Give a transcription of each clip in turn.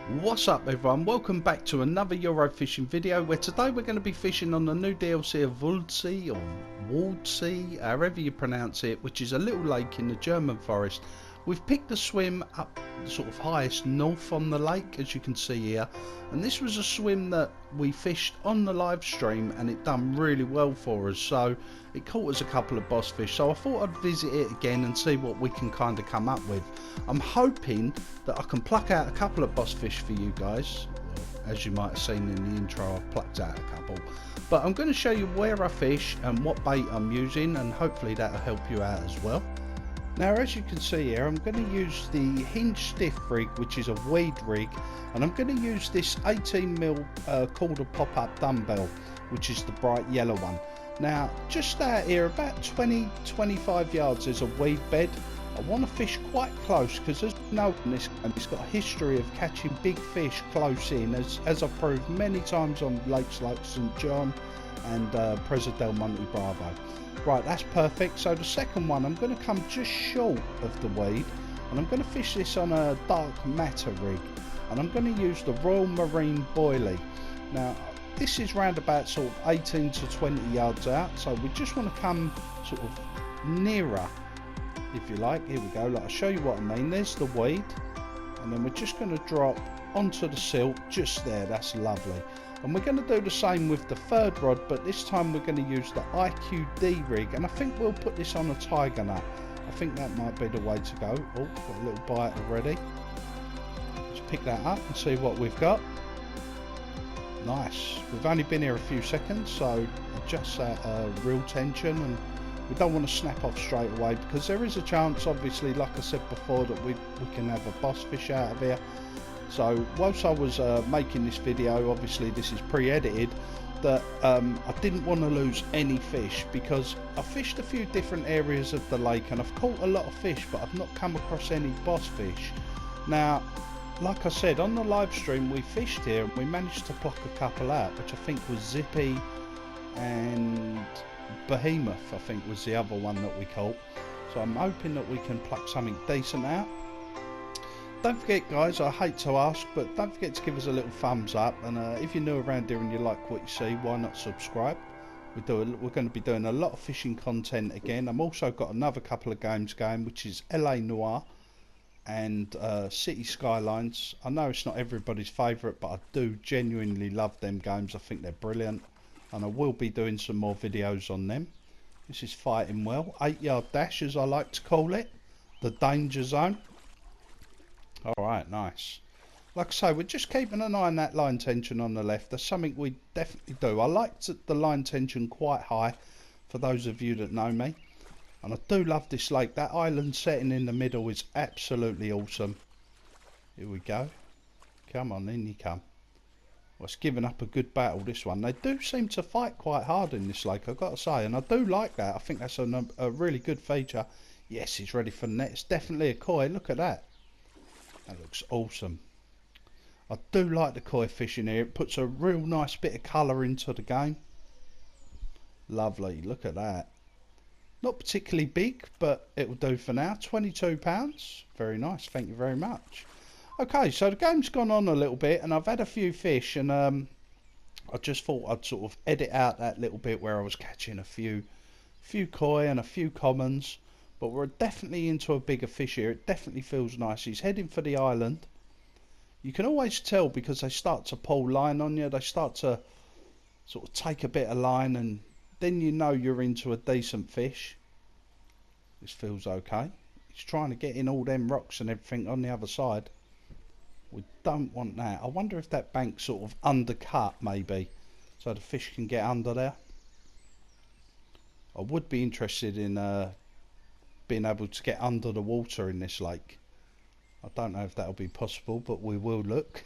What's up everyone, welcome back to another Euro fishing video where today we're going to be fishing on the new DLC of WALDSEE or WALDSEE, however you pronounce it, which is a little lake in the German forest. We've picked a swim up the sort of highest north on the lake, as you can see here, and this was a swim that we fished on the live stream and it done really well for us, so it caught us a couple of boss fish, so I thought I'd visit it again and see what we can kind of come up with. I'm hoping that I can pluck out a couple of boss fish for you guys. As you might have seen in the intro, I've plucked out a couple, but I'm going to show you where I fish and what bait I'm using, and hopefully that'll help you out as well. Now, as you can see here, I'm going to use the hinge stiff rig, which is a weed rig, and I'm going to use this 18mm quarter pop-up dumbbell, which is the bright yellow one. Now, just out here, about 20-25 yards, there's a weed bed. I want to fish quite close because, as you know, in this game, it's got a history of catching big fish close in, as I've proved many times on lakes like St John and Presa del Monte Bravo. Right, that's perfect. So the second one, I'm going to come just short of the weed, and I'm going to fish this on a dark matter rig, and I'm going to use the Royal Marine Boilie. Now, this is round about sort of 18 to 20 yards out, so we just want to come sort of nearer, if you like. Here we go, like, I'll show you what I mean. There's the weed, and then we're just going to drop onto the silt just there. That's lovely. And we're going to do the same with the third rod, but this time we're going to use the IQD rig, and I think we'll put this on a tiger nut. I think that might be the way to go. Oh, got a little bite already. Let's pick that up and see what we've got. Nice. We've only been here a few seconds, so adjust that real tension, and we don't want to snap off straight away because there is a chance, obviously, like I said before, that we can have a boss fish out of here. So whilst I was making this video, obviously this is pre-edited, that I didn't want to lose any fish because I fished a few different areas of the lake and I've caught a lot of fish, but I've not come across any boss fish. Now, like I said, on the live stream we fished here and we managed to pluck a couple out, which I think was Zippy and Behemoth, I think was the other one that we caught. So I'm hoping that we can pluck something decent out. Don't forget, guys, I hate to ask, but don't forget to give us a little thumbs up, and if you're new around here and you like what you see, why not subscribe? We're going to be doing a lot of fishing content again. I've also got another couple of games going, which is LA Noire and City Skylines. I know it's not everybody's favourite, but I do genuinely love them games. I think they're brilliant, and I will be doing some more videos on them. This is fighting well. 8-yard dash, as I like to call it, the danger zone. Alright, nice. Like I say, we're just keeping an eye on that line tension on the left. That's something we definitely do. I like the line tension quite high, for those of you that know me. And I do love this lake. That island setting in the middle is absolutely awesome. Here we go. Come on, in you come. Well, it's given up a good battle, this one. They do seem to fight quite hard in this lake, I've got to say. And I do like that. I think that's a really good feature. Yes, he's ready for the net. It's definitely a koi. Look at that. That looks awesome. I do like the koi fishing here. It puts a real nice bit of colour into the game. Lovely. Look at that. Not particularly big, but it will do for now. £22. Very nice. Thank you very much. Okay, so the game's gone on a little bit, and I've had a few fish, and I just thought I'd sort of edit out that little bit where I was catching a few koi and a few commons. But we're definitely into a bigger fish here. It definitely feels nice. He's heading for the island. You can always tell because they start to pull line on you. They start to sort of take a bit of line, and then you know you're into a decent fish. This feels okay. He's trying to get in all them rocks and everything on the other side. We don't want that. I wonder if that bank's sort of undercut maybe, so the fish can get under there. I would be interested in being able to get under the water in this lake. I don't know if that'll be possible, but we will look.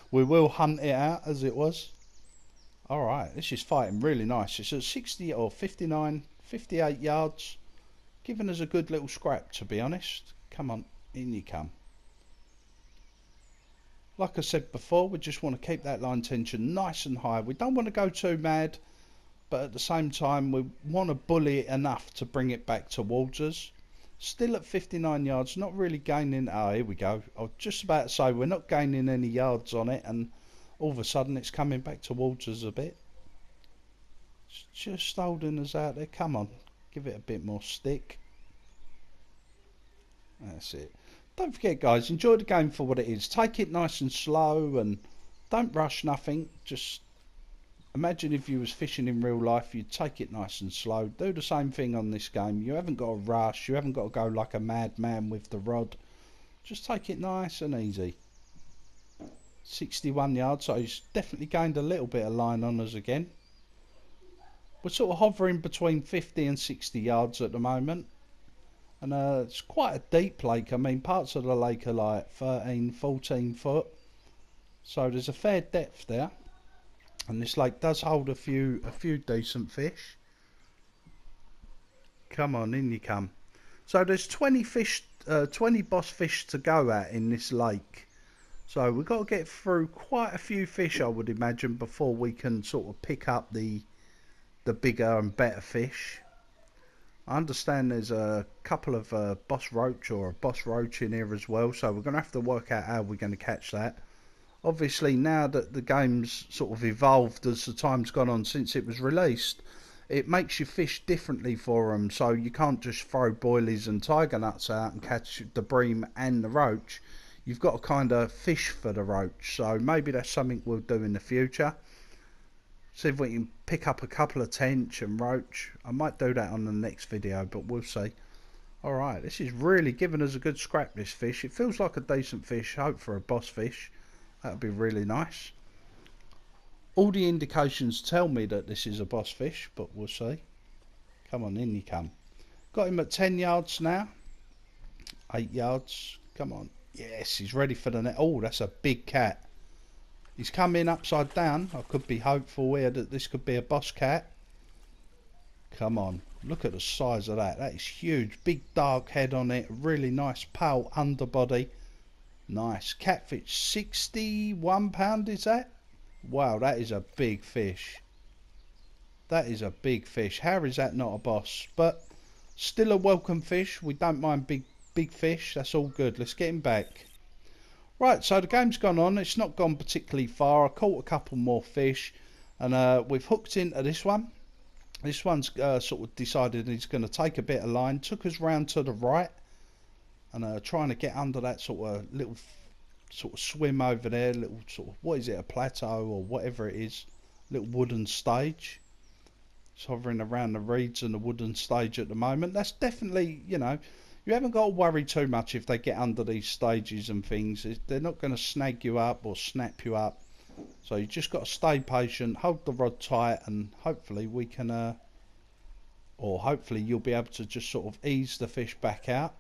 We will hunt it out as it was. Alright, this is fighting really nice. It's at 60 or 59, 58 yards. Giving us a good little scrap, to be honest. Come on, in you come. Like I said before, we just want to keep that line tension nice and high. We don't want to go too mad, but at the same time we want to bully it enough to bring it back towards us. Still at 59 yards, not really gaining. Oh, here we go. I was just about to say we're not gaining any yards on it, and all of a sudden it's coming back towards us a bit. It's just holding us out there. Come on, give it a bit more stick. That's it. Don't forget, guys, enjoy the game for what it is. Take it nice and slow, and don't rush nothing. Just imagine if you was fishing in real life, you'd take it nice and slow. Do the same thing on this game. You haven't got to rush. You haven't got to go like a madman with the rod. Just take it nice and easy. 61 yards, so he's definitely gained a little bit of line on us again. We're sort of hovering between 50 and 60 yards at the moment. And it's quite a deep lake. I mean, parts of the lake are like 13, 14 foot. So there's a fair depth there. And this lake does hold a few decent fish. Come on, in you come. So there's 20 boss fish to go at in this lake. So we've got to get through quite a few fish, I would imagine, before we can sort of pick up the bigger and better fish. I understand there's a couple of boss roach or a boss roach in here as well, so we're going to have to work out how we're going to catch that. Obviously, now that the game's sort of evolved as the time's gone on since it was released, it makes you fish differently for them, so you can't just throw boilies and tiger nuts out and catch the bream and the roach. You've got to kind of fish for the roach, so maybe that's something we'll do in the future. See if we can pick up a couple of tench and roach. I might do that on the next video, but we'll see. Alright, this is really giving us a good scrap, this fish. It feels like a decent fish. Hope for a boss fish. That would be really nice. All the indications tell me that this is a boss fish, but we'll see. Come on, in you come. Got him at 10 yards now. 8 yards. Come on. Yes, he's ready for the net. Oh, that's a big cat. He's coming upside down. I could be hopeful here that this could be a boss cat. Come on. Look at the size of that. That is huge. Big dark head on it. Really nice pale underbody. Nice. Catfish. 61 pound is that? Wow, that is a big fish. That is a big fish. How is that not a boss? But still a welcome fish. We don't mind big fish. That's all good. Let's get him back. Right, so the game's gone on. It's not gone particularly far. I caught a couple more fish, and we've hooked into this one. This one's sort of decided he's going to take a bit of line. Took us round to the right, and trying to get under that sort of little sort of swim over there. Little sort of, what is it, a plateau or whatever it is? Little wooden stage. It's hovering around the reeds and the wooden stage at the moment. That's definitely, you know, you haven't got to worry too much if they get under these stages and things. They're not going to snag you up or snap you up. So you just got to stay patient, hold the rod tight, and hopefully we can, or hopefully you'll be able to just sort of ease the fish back out.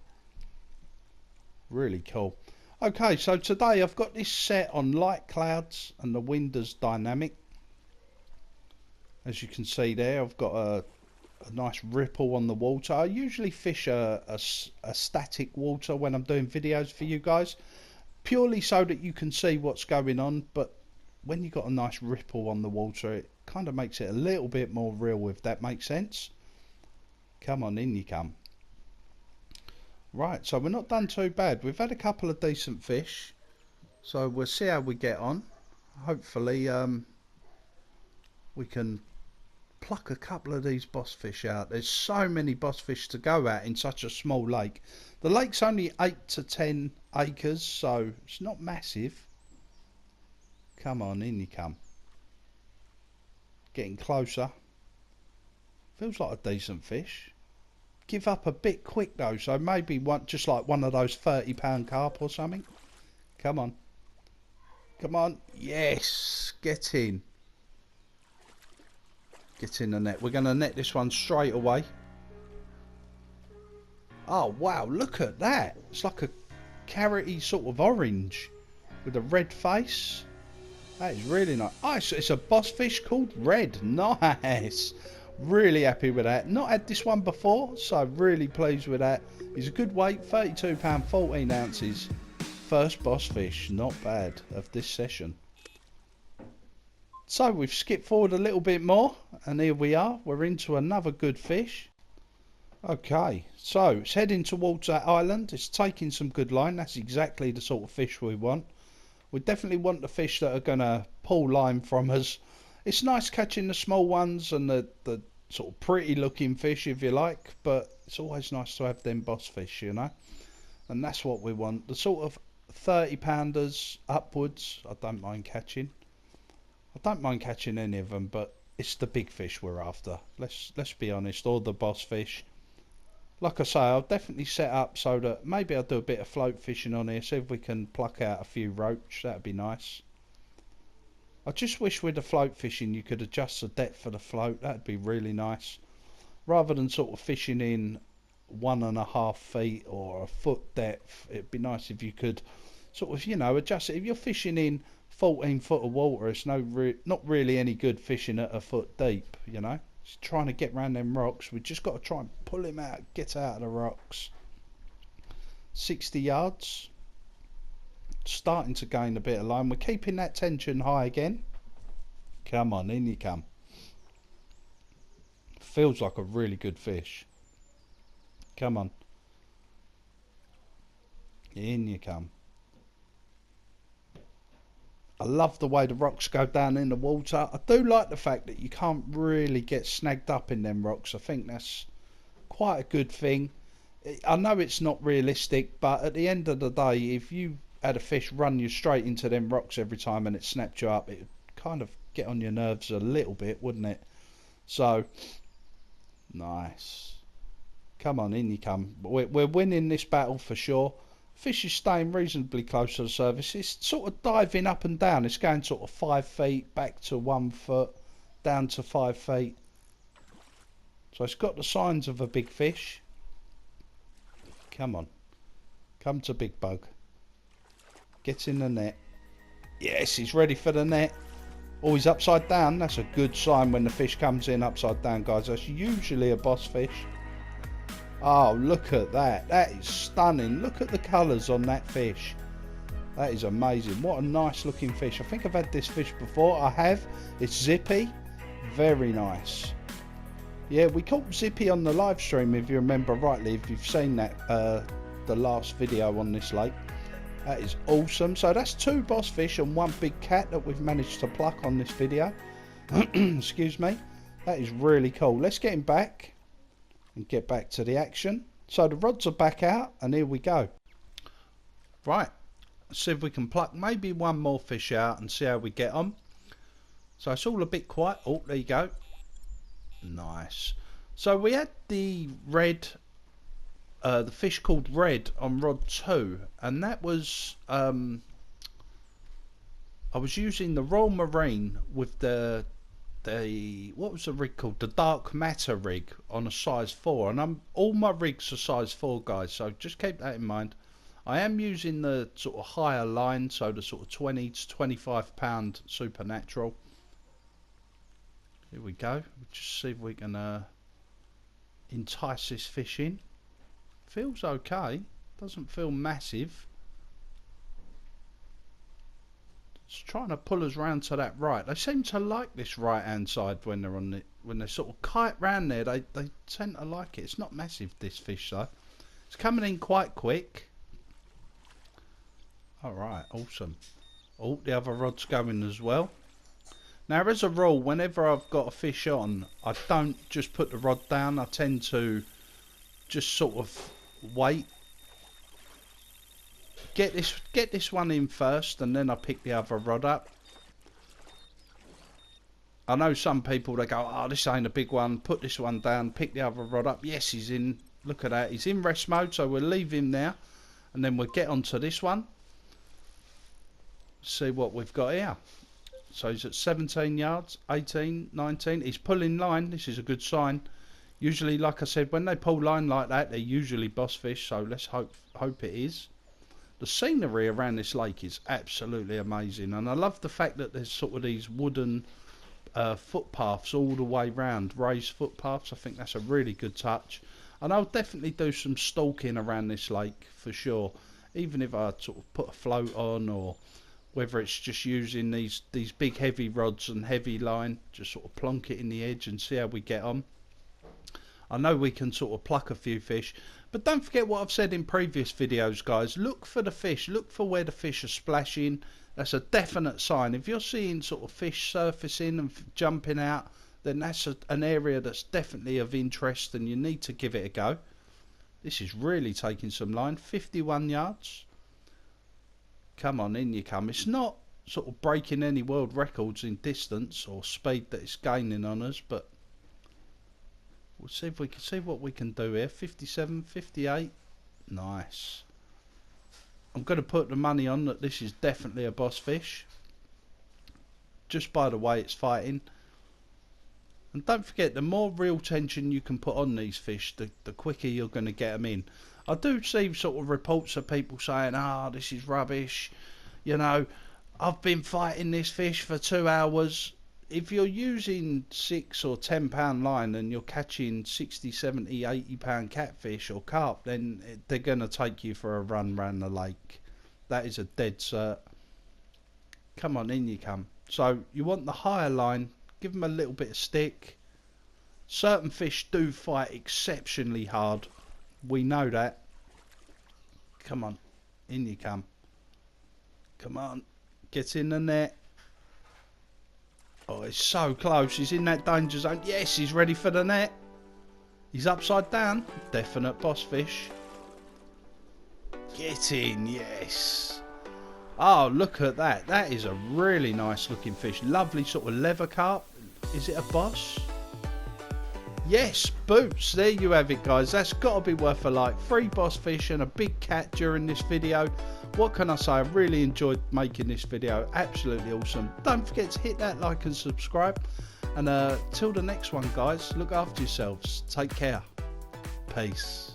Really cool. Okay, so today I've got this set on light clouds and the wind is dynamic. As you can see there, I've got a nice ripple on the water. I usually fish a static water when I'm doing videos for you guys, purely so that you can see what's going on, but when you've got a nice ripple on the water, it kind of makes it a little bit more real, if that makes sense. Come on, in you come. Right, so we're not done too bad. We've had a couple of decent fish, so we'll see how we get on. Hopefully we can pluck a couple of these boss fish out. There's so many boss fish to go at in such a small lake. The lake's only 8 to 10 acres, so it's not massive. Come on, in you come. Getting closer. Feels like a decent fish. Give up a bit quick though, so maybe one, just like one of those 30-pound carp or something. Come on. Come on. Yes, get in. Get in the net. We're going to net this one straight away. Oh, wow, look at that. It's like a carroty sort of orange with a red face. That is really nice. Oh, it's a boss fish called Red. Nice. Really happy with that. Not had this one before, so really pleased with that. He's a good weight, £32, 14 ounces. First boss fish, not bad, of this session. So we've skipped forward a little bit more, and here we are. We're into another good fish. Okay, so it's heading towards that island. It's taking some good line. That's exactly the sort of fish we want. We definitely want the fish that are going to pull line from us. It's nice catching the small ones and the sort of pretty looking fish, if you like, but it's always nice to have them boss fish, you know. And that's what we want. The sort of 30 pounders upwards, I don't mind catching. I don't mind catching any of them, but it's the big fish we're after. Let's be honest, or the boss fish. Like I say, I'll definitely set up so that maybe I'll do a bit of float fishing on here, see if we can pluck out a few roach. That'd be nice. I just wish with the float fishing you could adjust the depth of the float. That'd be really nice. Rather than sort of fishing in 1.5 feet or a foot depth, it'd be nice if you could sort of, you know, adjust it. If you're fishing in 14 foot of water, it's not really any good fishing at a foot deep, you know. Just trying to get around them rocks. We just got to try and pull him out, get out of the rocks. 60 yards. Starting to gain a bit of line. We're keeping that tension high again. Come on, in you come. Feels like a really good fish. Come on. In you come. I love the way the rocks go down in the water. I do like the fact that you can't really get snagged up in them rocks. I think that's quite a good thing. I know it's not realistic, but at the end of the day, if you had a fish run you straight into them rocks every time and it snapped you up, it would kind of get on your nerves a little bit, wouldn't it? So, nice. Come on, in you come. We're winning this battle for sure. Fish is staying reasonably close to the surface. It's sort of diving up and down. It's going sort of 5 feet, back to 1 foot, down to 5 feet. So it's got the signs of a big fish. Come on. Come to big bug. Get in the net. Yes, he's ready for the net. Oh, he's upside down. That's a good sign when the fish comes in upside down, guys. That's usually a boss fish. Oh, look at that. That is stunning. Look at the colours on that fish. That is amazing. What a nice looking fish. I think I've had this fish before. I have. It's Zippy. Very nice. Yeah, we caught Zippy on the live stream, if you remember rightly, if you've seen that, the last video on this lake. That is awesome. So that's 2 boss fish and 1 big cat that we've managed to pluck on this video. Excuse me. That is really cool. Let's get him back and get back to the action. So the rods are back out and here we go. Right, let's see if we can pluck maybe 1 more fish out and see how we get on. So it's all a bit quiet. Oh, there you go. Nice. So we had the red, the fish called Red on rod 2, and that was I was using the Royal Marine with the what was the rig called, the Dark Matter rig on a size 4, and all my rigs are size 4, guys, so just keep that in mind. I am using the sort of higher line, so the sort of 20 to 25 pound Supernatural. Here we go. We'll just see if we can entice this fish in. Feels okay, doesn't feel massive. It's trying to pull us round to that right. They seem to like this right hand side when they're on it, when they sort of kite round there. They tend to like it. It's not massive, this fish though. It's coming in quite quick. Alright, awesome. Oh, the other rod's going as well. Now as a rule, whenever I've got a fish on, I don't just put the rod down. I tend to just sort of wait. Get this one in first and then I pick the other rod up. I know some people, they go, oh, this ain't a big one, put this one down, pick the other rod up. Yes, he's in, look at that, he's in rest mode, so we'll leave him now and then we'll get onto this one. See what we've got here. So he's at 17 yards, 18, 19, he's pulling line. This is a good sign. Usually, like I said, when they pull line like that, they're usually boss fish, so let's hope it is. The scenery around this lake is absolutely amazing, and I love the fact that there's sort of these wooden footpaths all the way round, raised footpaths. I think that's a really good touch, and I'll definitely do some stalking around this lake for sure, even if I sort of put a float on, or whether it's just using these big heavy rods and heavy line, just sort of plonk it in the edge and see how we get on. I know we can sort of pluck a few fish, but don't forget what I've said in previous videos, guys. Look for the fish, look for where the fish are splashing. That's a definite sign. If you're seeing sort of fish surfacing and jumping out, then that's an area that's definitely of interest and you need to give it a go. This is really taking some line. 51 yards. Come on, in you come. It's not sort of breaking any world records in distance or speed that it's gaining on us, but we'll see if we can see what we can do here. 57, 58. Nice. I'm going to put the money on that this is definitely a boss fish, just by the way it's fighting. And don't forget, the more reel tension you can put on these fish, the quicker you're going to get them in. I do see sort of reports of people saying, this is rubbish, you know, I've been fighting this fish for 2 hours. If you're using 6 or 10 pound line and you're catching 60, 70, 80 pound catfish or carp, then they're going to take you for a run round the lake. That is a dead cert. Come on, in you come. So you want the higher line, give them a little bit of stick. Certain fish do fight exceptionally hard. We know that. Come on, in you come. Come on, get in the net. Oh, it's so close. He's in that danger zone. Yes, he's ready for the net. He's upside down. Definite boss fish. Get in, yes. Oh, look at that. That is a really nice looking fish. Lovely sort of leather carp. Is it a boss? Yes, boots. There you have it, guys. That's got to be worth a like. 3 boss fish and a big cat during this video. What can I say? I really enjoyed making this video. Absolutely awesome. Don't forget to hit that like and subscribe. And till the next one, guys, look after yourselves. Take care. Peace.